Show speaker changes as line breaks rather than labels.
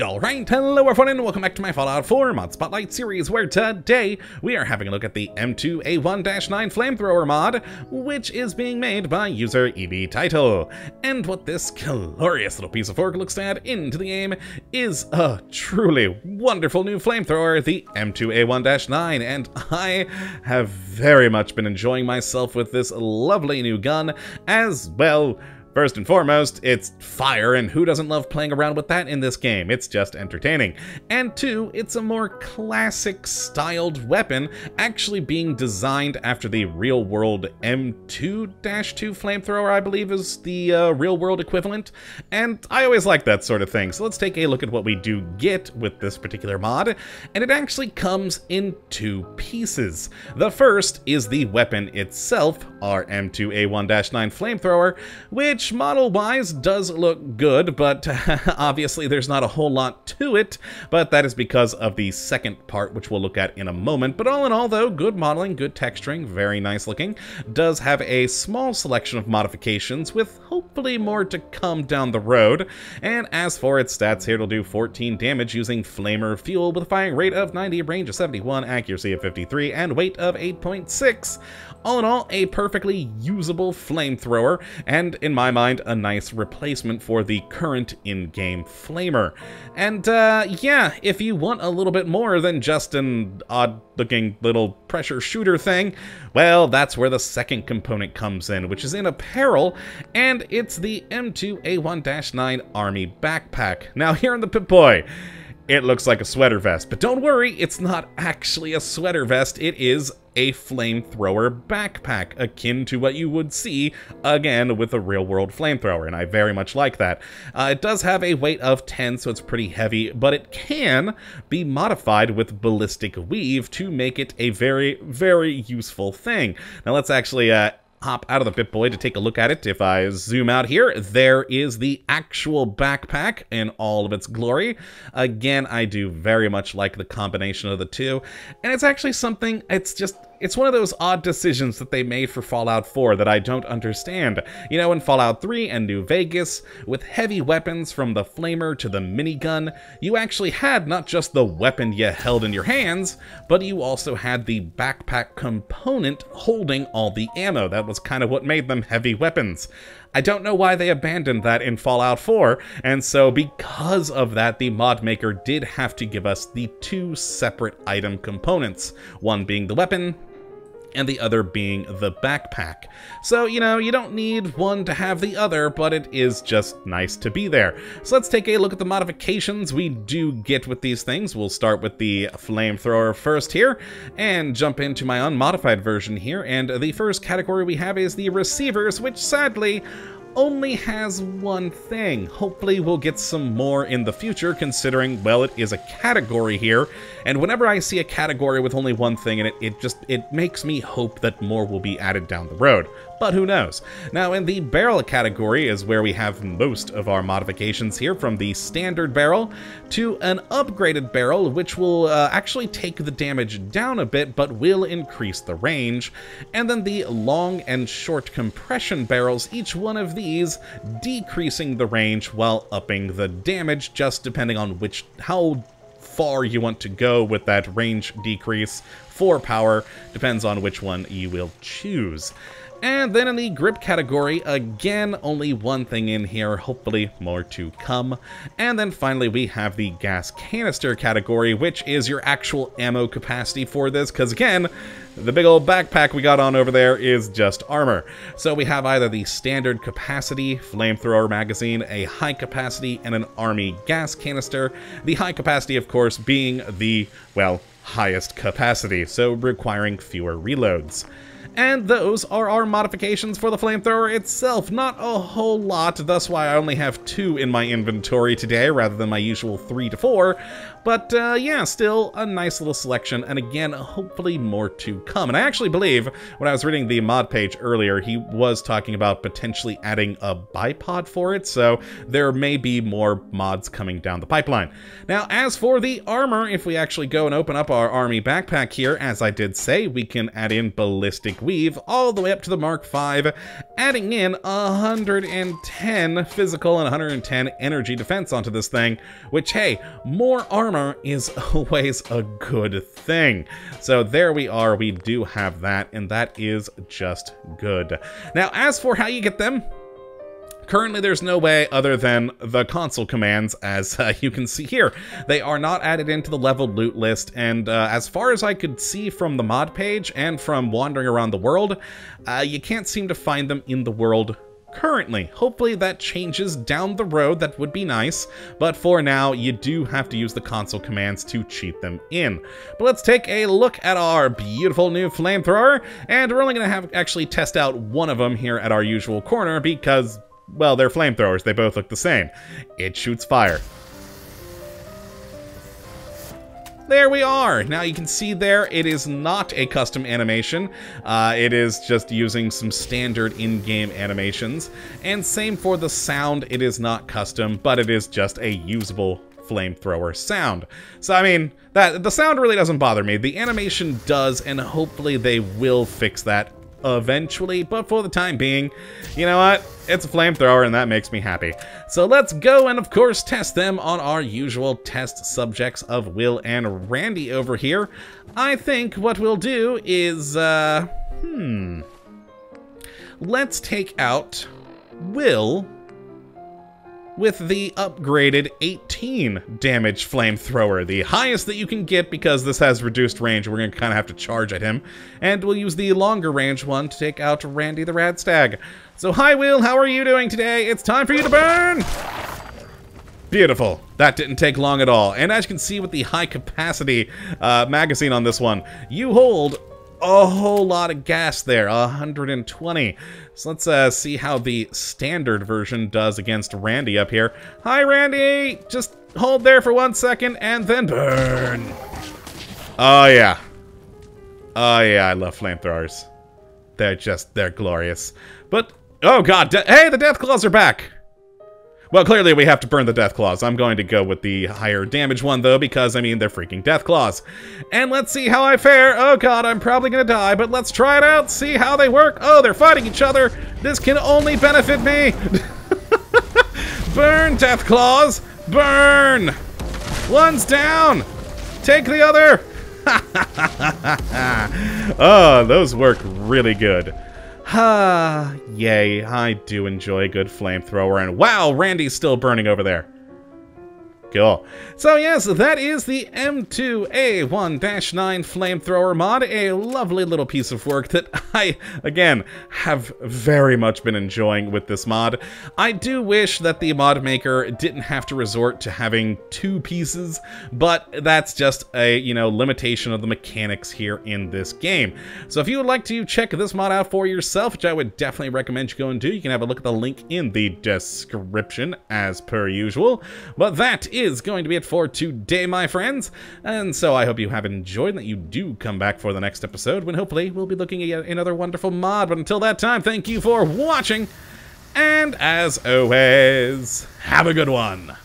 Alright, hello everyone and welcome back to my Fallout 4 Mod Spotlight series, where today we are having a look at the M2A1-9 Flamethrower mod, which is being made by user Untitled. And what this glorious little piece of work looks to add into the game is a truly wonderful new flamethrower, the M2A1-9, and I have very much been enjoying myself with this lovely new gun, as well. First and foremost, it's fire, and who doesn't love playing around with that in this game? It's just entertaining. And two, it's a more classic-styled weapon, actually being designed after the real-world M2-2 flamethrower, I believe is the real-world equivalent. And I always like that sort of thing, so let's take a look at what we do get with this particular mod. And it actually comes in two pieces. The first is the weapon itself, our M2A1-9 flamethrower, which model-wise does look good, but obviously there's not a whole lot to it, but that is because of the second part, which we'll look at in a moment. But all in all, though, good modeling, good texturing, very nice looking. Does have a small selection of modifications, with hopefully more to come down the road. And as for its stats here, it'll do 14 damage using flamer fuel with a firing rate of 90, range of 71, accuracy of 53, and weight of 8.6. All in all, a perfectly usable flamethrower, and in my mind, a nice replacement for the current in-game flamer. And yeah, if you want a little bit more than just an odd-looking little pressure shooter thing, well, that's where the second component comes in, which is in apparel, and it's the M2A1-9 Army Backpack. Now, here in the Pip-Boy, it looks like a sweater vest, but don't worry, it's not actually a sweater vest. It is a flamethrower backpack, akin to what you would see, again, with a real-world flamethrower, and I very much like that. It does have a weight of 10, so it's pretty heavy, but it can be modified with ballistic weave to make it a very, very useful thing. Now let's actually hop out of the Pip-Boy to take a look at it. If I zoom out here, there is the actual backpack in all of its glory. Again, I do very much like the combination of the two, and it's actually something, it's one of those odd decisions that they made for Fallout 4 that I don't understand. You know, in Fallout 3 and New Vegas, with heavy weapons from the flamer to the minigun, you actually had not just the weapon you held in your hands, but you also had the backpack component holding all the ammo. That was kind of what made them heavy weapons. I don't know why they abandoned that in Fallout 4, and so because of that, the mod maker did have to give us the two separate item components, one being the weapon, and the other being the backpack. So, you know, you don't need one to have the other, but it is just nice to be there. So let's take a look at the modifications we do get with these things. We'll start with the flamethrower first here, and jump into my unmodified version here, and the first category we have is the receivers, which sadly only has one thing. Hopefully we'll get some more in the future, considering, well, it is a category here, and whenever I see a category with only one thing in it, it makes me hope that more will be added down the road. But who knows? Now, in the barrel category is where we have most of our modifications here, from the standard barrel to an upgraded barrel, which will actually take the damage down a bit, but will increase the range. And then the long and short compression barrels, each one of these decreasing the range while upping the damage, just depending on how far you want to go with that range decrease for power, depends on which one you will choose. And then in the grip category, again, only one thing in here, hopefully more to come. And then finally we have the gas canister category, which is your actual ammo capacity for this, because again, the big old backpack we got on over there is just armor. So we have either the standard capacity flamethrower magazine, a high capacity, and an army gas canister. The high capacity, of course, being the, well, highest capacity, so requiring fewer reloads. And those are our modifications for the flamethrower itself. Not a whole lot, thus why I only have 2 in my inventory today rather than my usual 3 to 4. But yeah, still a nice little selection, and again, hopefully more to come. And I actually believe, when I was reading the mod page earlier, he was talking about potentially adding a bipod for it, so there may be more mods coming down the pipeline. Now, as for the armor, if we actually go and open up our army backpack here, as I did say, we can add in ballistic weave all the way up to the Mark V, adding in 110 physical and 110 energy defense onto this thing, which, hey, more armor is always a good thing. So there we are, we do have that, and that is just good. Now, as for how you get them, currently, there's no way other than the console commands, as you can see here. They are not added into the leveled loot list, and as far as I could see from the mod page and from wandering around the world, you can't seem to find them in the world currently. Hopefully that changes down the road, that would be nice, but for now, you do have to use the console commands to cheat them in. But let's take a look at our beautiful new flamethrower, and we're only going to have actually test out one of them here at our usual corner because, well, they're flamethrowers. They both look the same. It shoots fire. There we are! Now you can see there, it is not a custom animation. It is just using some standard in-game animations. And same for the sound, it is not custom, but it is just a usable flamethrower sound. So, I mean, the sound really doesn't bother me. The animation does, and hopefully they will fix that eventually, but for the time being, you know what? It's a flamethrower, and that makes me happy. So let's go and, of course, test them on our usual test subjects of Will and Randy over here. I think what we'll do is, let's take out Will with the upgraded 18 damage flamethrower, the highest that you can get because this has reduced range. We're going to kind of have to charge at him, and we'll use the longer range one to take out Randy the Radstag. So hi Will, how are you doing today? It's time for you to burn! Beautiful. That didn't take long at all. And as you can see with the high capacity magazine on this one, you hold a whole lot of gas there, 120. So let's see how the standard version does against Randy up here. Hi, Randy! Just hold there for 1 second and then burn. Oh, yeah. Oh, yeah, I love flamethrowers. They're glorious. But, oh, God, hey, the Death Claws are back! Well, clearly we have to burn the Death Claws. I'm going to go with the higher damage one, though, because, I mean, they're freaking Death Claws. And let's see how I fare. Oh, God, I'm probably going to die, but let's try it out, see how they work. Oh, they're fighting each other. This can only benefit me. Burn, Death Claws. Burn. One's down. Take the other. Oh, those work really good. Ah, yay, I do enjoy a good flamethrower, and wow, Randy's still burning over there. Cool. So yes, that is the M2A1-9 Flamethrower mod, a lovely little piece of work that I, again, have very much been enjoying with this mod. I do wish that the mod maker didn't have to resort to having two pieces, but that's just a, you know, limitation of the mechanics here in this game. So if you would like to check this mod out for yourself, which I would definitely recommend you go and do, you can have a look at the link in the description as per usual. But that is going to be it for today, my friends, and so I hope you have enjoyed and that you do come back for the next episode when hopefully we'll be looking at another wonderful mod. But until that time, thank you for watching, and as always, have a good one.